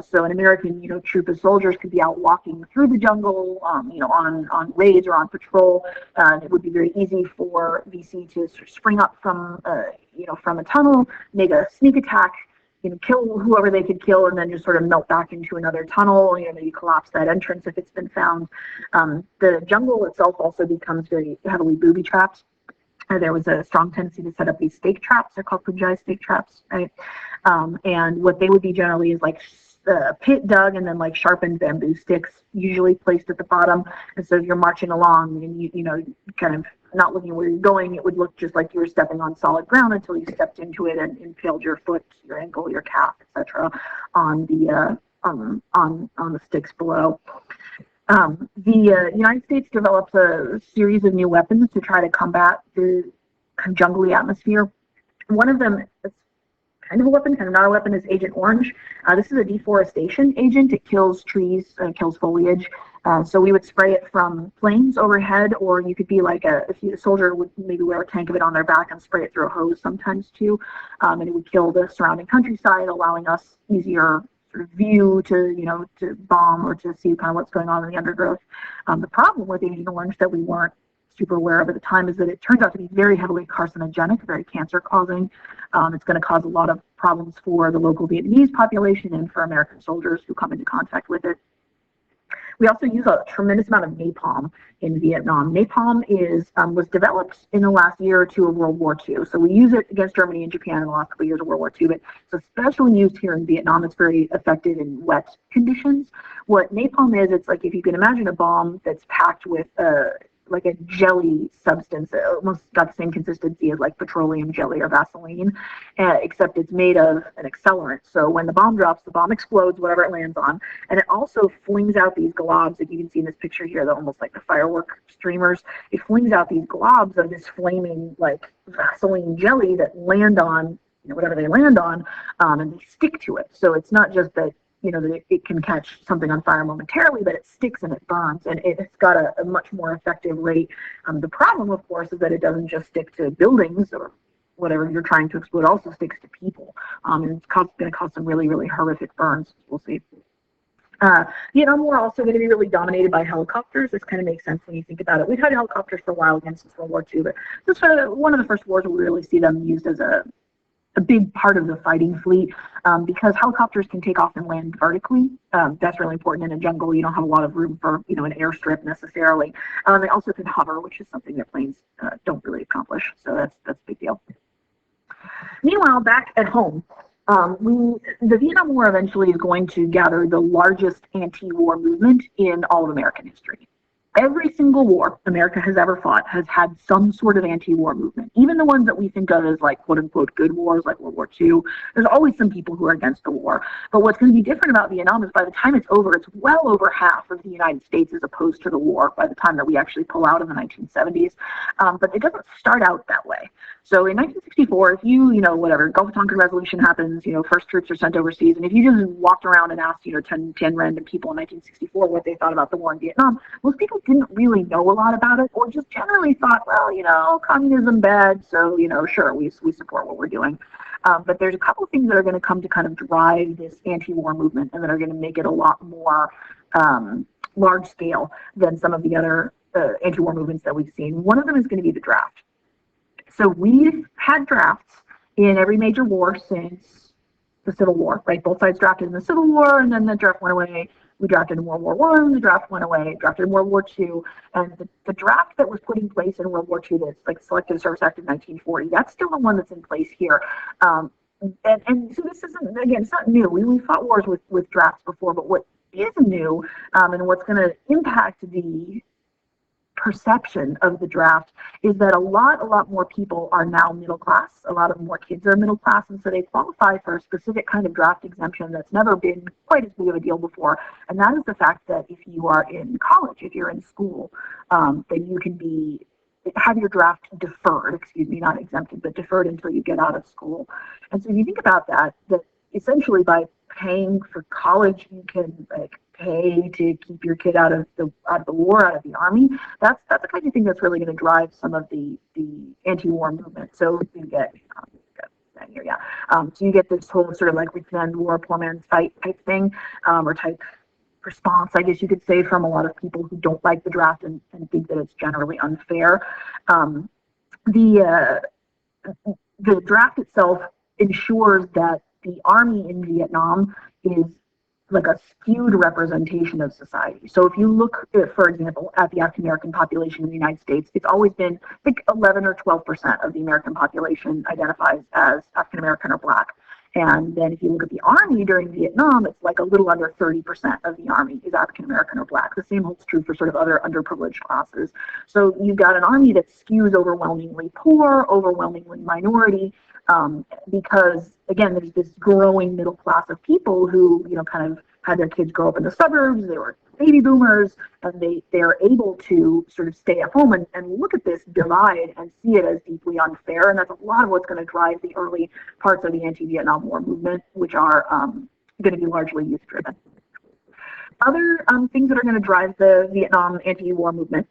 Speaker 1: So an American, you know, troop of soldiers could be out walking through the jungle, you know, on raids or on patrol. It would be very easy for VC to sort of spring up from, you know, from a tunnel, make a sneak attack, you know, kill whoever they could kill, and then just sort of melt back into another tunnel, you know, maybe collapse that entrance if it's been found. The jungle itself also becomes very heavily booby trapped. There was a strong tendency to set up these stake traps. They're called Punjai stake traps, right? And what they would be generally is like pit dug and then like sharpened bamboo sticks, usually placed at the bottom. And so if you're marching along and you know, kind of not looking where you're going, it would look just like you were stepping on solid ground until you stepped into it and impaled your foot, your ankle, your calf, etc., on the sticks below. The United States developed a series of new weapons to try to combat the kind of jungly atmosphere. One of them, it's kind of a weapon, kind of not a weapon, is Agent Orange. This is a deforestation agent. It kills trees, kills foliage. So we would spray it from planes overhead, or you could be like a soldier would maybe wear a tank of it on their back and spray it through a hose sometimes too. And it would kill the surrounding countryside, allowing us easier sort of view to, you know, to bomb or to see kind of what's going on in the undergrowth. The problem with Agent Orange that we weren't super aware of at the time is that it turns out to be very heavily carcinogenic, very cancer causing. It's going to cause a lot of problems for the local Vietnamese population and for American soldiers who come into contact with it. We also use a tremendous amount of napalm in Vietnam. Napalm was developed in the last year or two of World War II. So we use it against Germany and Japan in the last couple of years of World War II, but it's especially used here in Vietnam. It's very effective in wet conditions. What napalm is, it's like if you can imagine a bomb that's packed with like a jelly substance, almost got the same consistency as like petroleum jelly or Vaseline, except it's made of an accelerant. So when the bomb drops, the bomb explodes, whatever it lands on, and it also flings out these globs that you can see in this picture here, they're almost like the firework streamers. It flings out these globs of this flaming like Vaseline jelly that land on, you know, whatever they land on, and they stick to it. So it's not just that, you know, that it can catch something on fire momentarily, but it sticks and it burns, and it's got a much more effective rate. The problem, of course, is that it doesn't just stick to buildings or whatever you're trying to explode, it also sticks to people. And it's going to cause some really, really horrific burns. We'll see. Vietnam War also going to be really dominated by helicopters. This kind of makes sense when you think about it. We've had helicopters for a while again since World War II, but this is one of the first wars where we really see them used as a big part of the fighting fleet, because helicopters can take off and land vertically. That's really important in a jungle. You don't have a lot of room for, you know, an airstrip necessarily. They also can hover, which is something that planes don't really accomplish. So that's a big deal. Meanwhile, back at home, the Vietnam War eventually is going to gather the largest anti-war movement in all of American history. Every single war America has ever fought has had some sort of anti-war movement. Even the ones that we think of as like quote-unquote good wars, like World War II, there's always some people who are against the war. But what's going to be different about Vietnam is by the time it's over, it's well over half of the United States is opposed to the war by the time that we actually pull out in the 1970s. But it doesn't start out that way. So in 1964, if you know, whatever, Gulf of Tonkin Resolution happens, you know, first troops are sent overseas, and if you just walked around and asked, you know, 10 random people in 1964 what they thought about the war in Vietnam, most people didn't really know a lot about it, or just generally thought, well, you know, communism bad, so, you know, sure, we support what we're doing. But there's a couple of things that are going to come to kind of drive this anti-war movement and that are going to make it a lot more large scale than some of the other anti-war movements that we've seen. One of them is going to be the draft. So we've had drafts in every major war since the Civil War, right? Both sides drafted in the Civil War, and then the draft went away. We drafted in World War I, the draft went away, drafted in World War II, and the draft that was put in place in World War II, that's like Selective Service Act of 1940, that's still the one that's in place here. and so this isn't, again, it's not new. We fought wars with drafts before, but what is new, and what's going to impact the perception of the draft is that a lot more people are now middle class. A lot of more kids are middle class, and so they qualify for a specific kind of draft exemption that's never been quite as big of a deal before. And that is the fact that if you are in college, if you're in school, then you can have your draft deferred, excuse me, not exempted, but deferred until you get out of school. And so if you think about that essentially by paying for college, you can like pay to keep your kid out of the war, out of the army. That's the kind of thing that's really going to drive some of the anti-war movement. So you get here, yeah. So you get this whole sort of like rich man's war, poor man's fight type thing, or type response, I guess you could say, from a lot of people who don't like the draft and think that it's generally unfair. Um, the the draft itself ensures that the army in Vietnam is like a skewed representation of society. So if you look, for example, at the African American population in the United States, it's always been, I think, 11 or 12% of the American population identifies as African American or Black. And then if you look at the Army during Vietnam, it's like a little under 30% of the Army is African American or Black. The same holds true for sort of other underprivileged classes. So you've got an Army that skews overwhelmingly poor, overwhelmingly minority, because, again, there's this growing middle class of people who, kind of had their kids grow up in the suburbs. They were baby boomers, and they're able to sort of stay at home and look at this divide and see it as deeply unfair. And that's a lot of what's going to drive the early parts of the anti-Vietnam War movement, which are going to be largely youth-driven. Other things that are going to drive the Vietnam anti-war movement,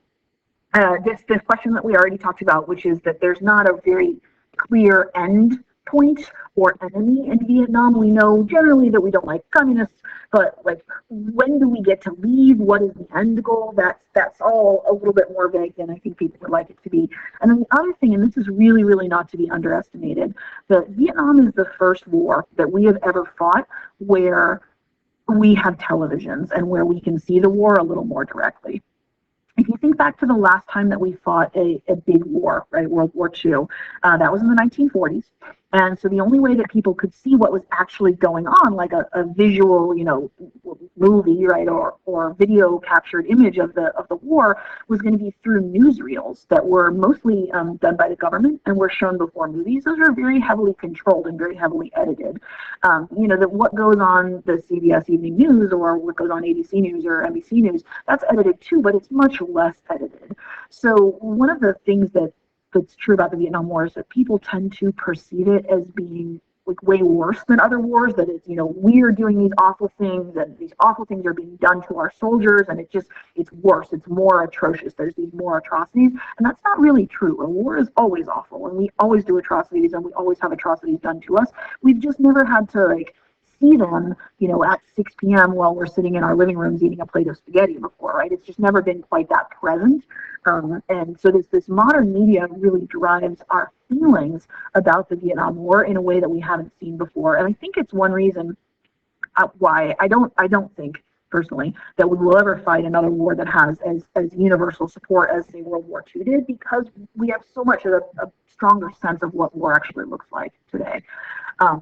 Speaker 1: this question that we already talked about, which is that there's not a very clear end point or enemy in Vietnam. We know generally that we don't like communists, but like, when do we get to leave? What is the end goal? That's all a little bit more vague than I think people would like it to be. And then the other thing, and this is really, really not to be underestimated, that Vietnam is the first war that we have ever fought where we have televisions and where we can see the war a little more directly. If you think back to the last time that we fought a big war, right, World War II, that was in the 1940s. And so the only way that people could see what was actually going on, like a visual, movie, right, or video captured image of the war, was going to be through newsreels that were mostly done by the government and were shown before movies. Those are very heavily controlled and very heavily edited. That what goes on the CBS Evening News or what goes on ABC News or NBC News, that's edited too, but it's much less edited. So one of the things that's true about the Vietnam War is that people tend to perceive it as being like way worse than other wars, that it's, we're doing these awful things and these awful things are being done to our soldiers, and it's worse, it's more atrocious, there's these more atrocities. And that's not really true. A war is always awful, and we always do atrocities, and we always have atrocities done to us. We've just never had to see them, at 6 p.m. while we're sitting in our living rooms eating a plate of spaghetti before, right? It's just never been quite that present. And so this modern media really drives our feelings about the Vietnam War in a way that we haven't seen before. And I think it's one reason why I don't think personally that we will ever fight another war that has as universal support as, say, World War II did, because we have so much of a stronger sense of what war actually looks like today.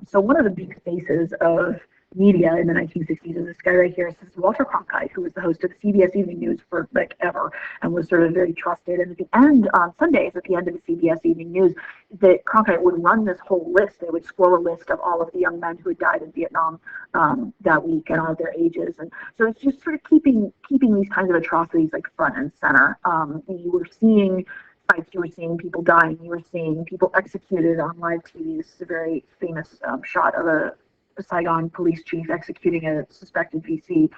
Speaker 1: So one of the big faces of media in the 1960s is this guy right here. This is Walter Cronkite, who was the host of the CBS Evening News for ever, and was sort of very trusted. And at the end, on Sundays, at the end of the CBS Evening News, that Cronkite would run this whole list. They would scroll a list of all of the young men who had died in Vietnam that week and all of their ages. And so it's just sort of keeping these kinds of atrocities front and center. You were seeing fights, you were seeing people dying, you were seeing people executed on live TV. This is a very famous shot of a Saigon police chief executing a suspected VC.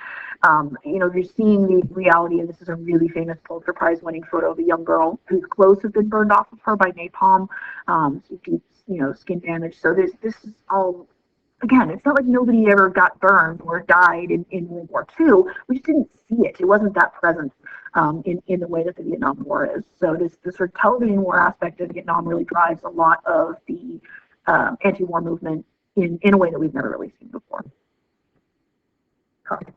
Speaker 1: You're seeing the reality, and this is a really famous Pulitzer Prize winning photo of a young girl whose clothes have been burned off of her by napalm, skin damage. So this is all, again, it's not like nobody ever got burned or died in World War II. We just didn't see it. It wasn't that present in the way that the Vietnam War is. So this sort of television war aspect of Vietnam really drives a lot of the anti-war movement in a way that we've never really seen before. Okay.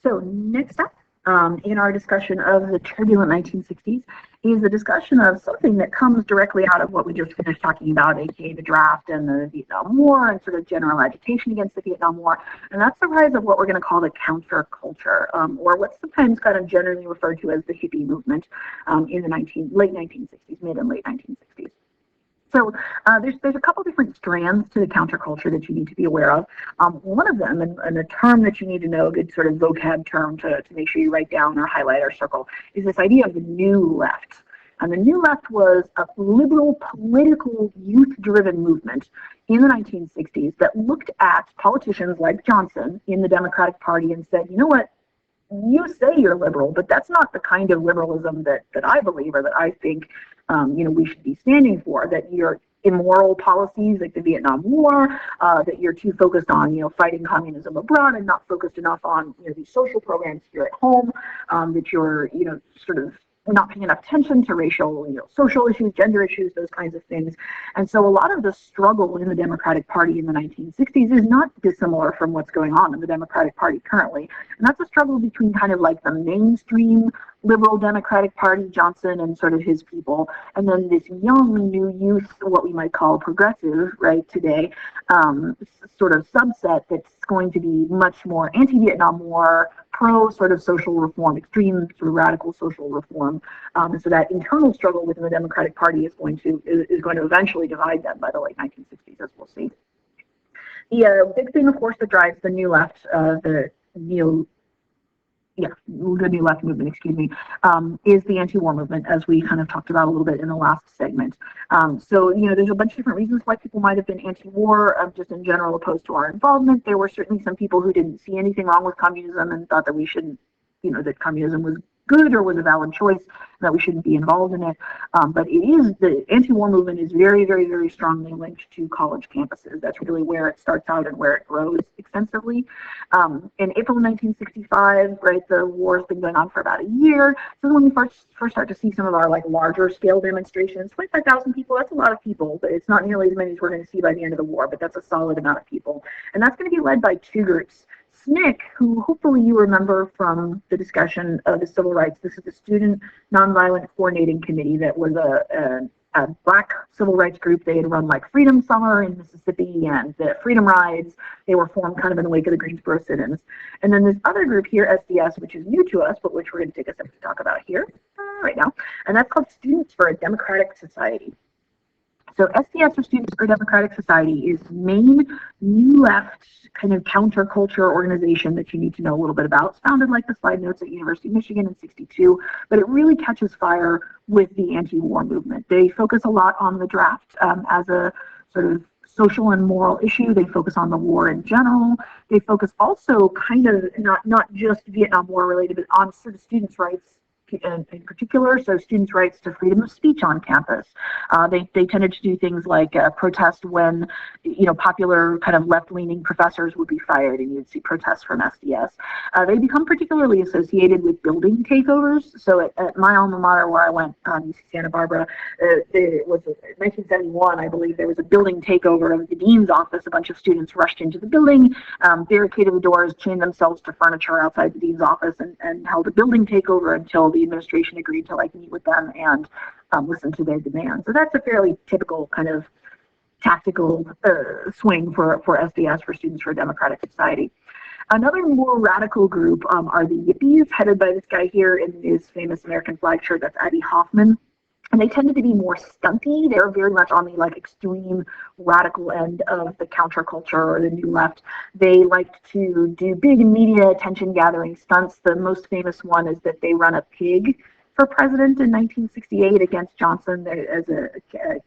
Speaker 1: So next up, in our discussion of the turbulent 1960s is the discussion of something that comes directly out of what we just finished talking about, aka the draft and the Vietnam War and sort of general agitation against the Vietnam War. And that's the rise of what we're going to call the counterculture, or what's sometimes kind of generally referred to as the hippie movement in the late 1960s, mid and late 1960s. So there's a couple different strands to the counterculture that you need to be aware of. One of them, and a term that you need to know, a good sort of vocab term to make sure you write down or highlight or circle, is this idea of the New Left. And the New Left was a liberal, political, youth-driven movement in the 1960s that looked at politicians like Johnson in the Democratic Party and said, you know what, you say you're liberal, but that's not the kind of liberalism that I believe or that I think we should be standing for, that your immoral policies like the Vietnam War, that you're too focused on, fighting communism abroad and not focused enough on, these social programs here at home, that you're, sort of not paying enough attention to racial, social issues, gender issues, those kinds of things. And so a lot of the struggle in the Democratic Party in the 1960s is not dissimilar from what's going on in the Democratic Party currently. And that's a struggle between kind of like the mainstream liberal Democratic Party, Johnson and sort of his people, and then this young new youth, what we might call progressive, right, today, sort of subset that's going to be much more anti-Vietnam War, pro sort of social reform, extreme sort of radical social reform. And so that internal struggle within the Democratic Party is going to eventually divide them by the late 1960s, as we'll see. The big thing, of course, that drives the New Left, the New Left movement, is the anti-war movement, as we kind of talked about a little bit in the last segment. So, there's a bunch of different reasons why people might have been anti-war, just in general opposed to our involvement. There were certainly some people who didn't see anything wrong with communism and thought that we shouldn't, that communism was good or was a valid choice, that we shouldn't be involved in it. But the anti-war movement is very, very, very strongly linked to college campuses. That's really where it starts out and where it grows extensively. In April 1965, right, the war has been going on for about a year. So when we first start to see some of our larger scale demonstrations, 25,000 people, that's a lot of people, but it's not nearly as many as we're going to see by the end of the war, but that's a solid amount of people. And that's going to be led by two groups. SNCC, who hopefully you remember from the discussion of the civil rights. This is the Student Nonviolent Coordinating Committee that was a Black civil rights group. They had run Freedom Summer in Mississippi and the Freedom Rides. They were formed kind of in the wake of the Greensboro sit-ins. And then this other group here, SDS, which is new to us, but which we're going to take a second to talk about here right now. And that's called Students for a Democratic Society. So SDS, or Students for a Democratic Society, is the main New Left kind of counterculture organization that you need to know a little bit about. It's founded, like the slide notes, at University of Michigan in '62, but it really catches fire with the anti-war movement. They focus a lot on the draft as a sort of social and moral issue. They focus on the war in general. They focus also kind of not just Vietnam War related, but on sort of students' rights in particular, so students' rights to freedom of speech on campus. They tended to do things like protest when, popular kind of left-leaning professors would be fired, and you'd see protests from SDS. They become particularly associated with building takeovers. So at my alma mater, where I went, UC Santa Barbara, it was 1971, I believe, there was a building takeover of the dean's office. A bunch of students rushed into the building, barricaded the doors, chained themselves to furniture outside the dean's office, and held a building takeover until the administration agreed to meet with them and listen to their demands. So that's a fairly typical kind of tactical swing for SDS, for Students for a Democratic Society. Another more radical group are the Yippies, headed by this guy here in his famous American flag shirt. That's Abbie Hoffman. And they tended to be more stunty. They're very much on the extreme radical end of the counterculture or the New Left. They liked to do big media attention gathering stunts. The most famous one is that they run a pig for president in 1968 against Johnson as a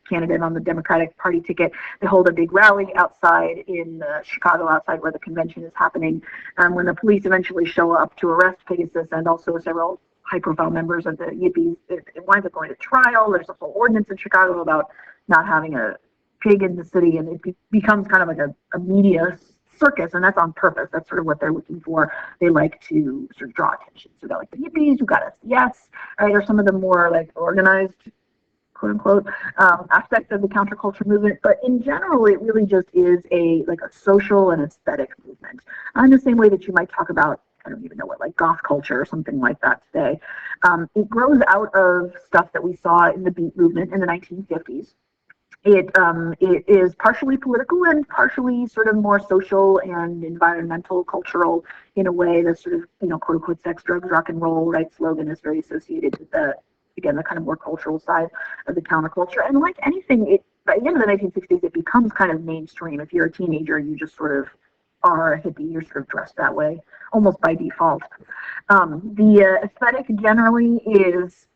Speaker 1: candidate on the Democratic Party ticket. They hold a big rally outside in Chicago, outside where the convention is happening. When the police eventually show up to arrest Pegasus and also several high-profile members of the Yippies, it winds up going to trial. There's a whole ordinance in Chicago about not having a pig in the city, and it becomes kind of like a media circus, and that's on purpose. That's sort of what they're looking for. They like to sort of draw attention. So got the Yippies, you've got SDS, right, or some of the more organized, quote unquote, aspects of the counterculture movement. But in general, it really just is a social and aesthetic movement. In the same way that you might talk about I don't even know what, like goth culture or something like that today. It grows out of stuff that we saw in the beat movement in the 1950s. It is partially political and partially sort of more social and environmental, cultural in a way. The sort of, quote unquote, sex, drugs, rock and roll, right, slogan is very associated with the, again, the kind of more cultural side of the counterculture. And like anything, by the end of the 1960s, it becomes kind of mainstream. If you're a teenager, you just sort of are a hippie. You're sort of dressed that way almost by default. The aesthetic generally is,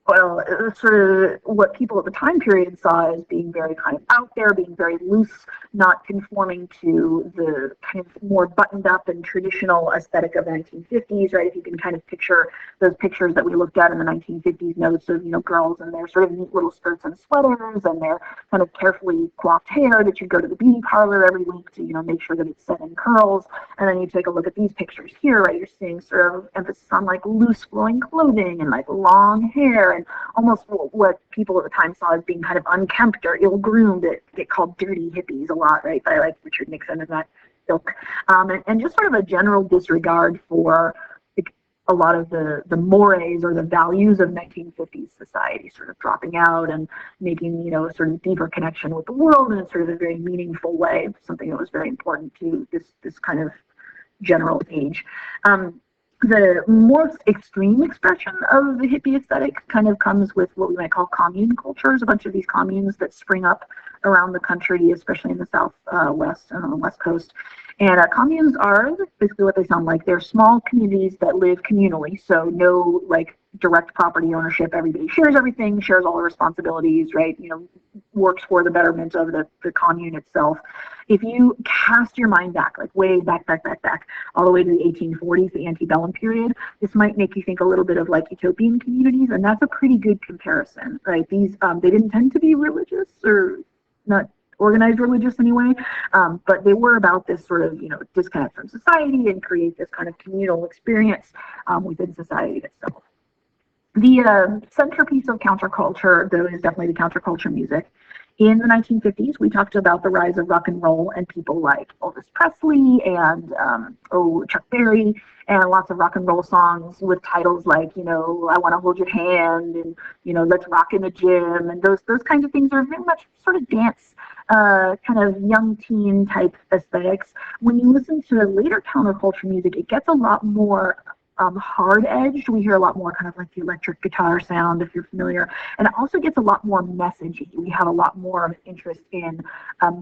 Speaker 1: well, sort of what people at the time period saw as being very kind of out there, being very loose, not conforming to the kind of more buttoned up and traditional aesthetic of the 1950s, right? If you can kind of picture those pictures that we looked at in the 1950s notes of, girls in their sort of neat little skirts and sweaters and their kind of carefully coiffed hair that you go to the beauty parlor every week to, make sure that it's set in curls. And then you take a look at these pictures here, right? You're seeing sort of emphasis on like loose flowing clothing and like long hair and almost what people at the time saw as being kind of unkempt or ill-groomed. It get called dirty hippies a lot, right, by like Richard Nixon and that ilk. And just sort of a general disregard for a lot of the mores or the values of 1950s society, sort of dropping out and making, sort of deeper connection with the world in sort of a very meaningful way, something that was very important to this kind of general age. The more extreme expression of the hippie aesthetic kind of comes with what we might call commune cultures, a bunch of these communes that spring up around the country, especially in the Southwest and on the West Coast. And communes are basically what they sound like. They're small communities that live communally, so no like direct property ownership. Everybody shares everything, shares all the responsibilities, right? Works for the betterment of the commune itself. If you cast your mind back, like way back, all the way to the 1840s, the antebellum period, this might make you think a little bit of like utopian communities, and that's a pretty good comparison, right? These, they didn't tend to be religious or not organized religious anyway, but they were about this sort of, disconnect from society and create this kind of communal experience within society itself. The centerpiece of counterculture, though, is definitely the counterculture music. In the 1950s, we talked about the rise of rock and roll and people like Elvis Presley and Chuck Berry and lots of rock and roll songs with titles like, I Want to Hold Your Hand and, Let's Rock in the Gym. And those kinds of things are very much sort of dance, kind of young teen type aesthetics. When you listen to later counterculture music, it gets a lot more hard-edged. We hear a lot more kind of like the electric guitar sound, if you're familiar, and it also gets a lot more messagey. We have a lot more of an interest in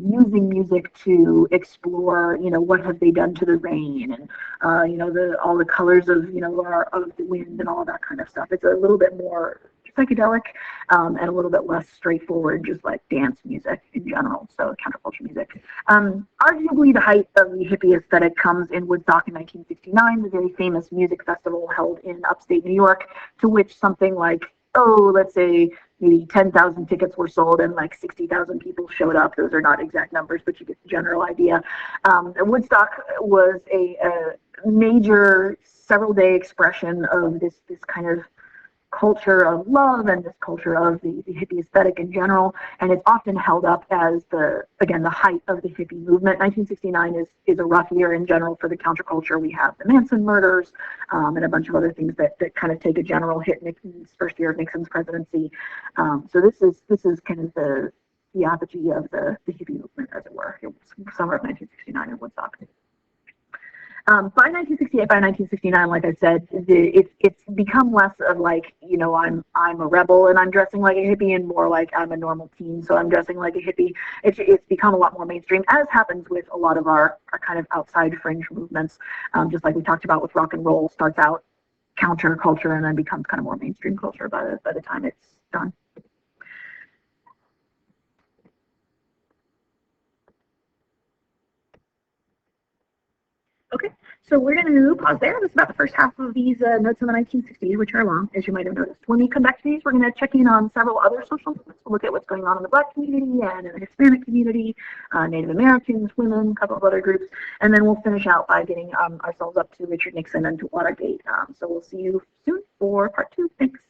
Speaker 1: using music to explore, what have they done to the rain, and all the colors of, of the wind and all of that kind of stuff. It's a little bit more psychedelic and a little bit less straightforward, just like dance music in general, so counterculture music. Arguably, the height of the hippie aesthetic comes in Woodstock in 1969, the very famous music festival held in upstate New York, to which something like, let's say maybe 10,000 tickets were sold and like 60,000 people showed up. Those are not exact numbers, but you get the general idea. Woodstock was a major several-day expression of this kind of culture of love and this culture of the hippie aesthetic in general, and it's often held up as the height of the hippie movement. 1969 is a rough year in general for the counterculture. We have the Manson murders and a bunch of other things that kind of take a general hit in Nixon's first year of Nixon's presidency. So this is kind of the apogee of the hippie movement, as it were. It was summer of 1969 in Woodstock. By 1968, by 1969, like I said, it's become less of like, I'm a rebel and I'm dressing like a hippie, and more like I'm a normal teen, so I'm dressing like a hippie. It's become a lot more mainstream, as happens with a lot of our kind of outside fringe movements. Just like we talked about with rock and roll, starts out counterculture and then becomes kind of more mainstream culture by the time it's done. Okay, so we're going to pause there. This is about the first half of these notes in the 1960s, which are long, as you might have noticed. When we come back to these, we're going to check in on several other social movements. We'll look at what's going on in the Black community and in the Hispanic community, Native Americans, women, a couple of other groups, and then we'll finish out by getting ourselves up to Richard Nixon and to Watergate. So we'll see you soon for part 2. Thanks.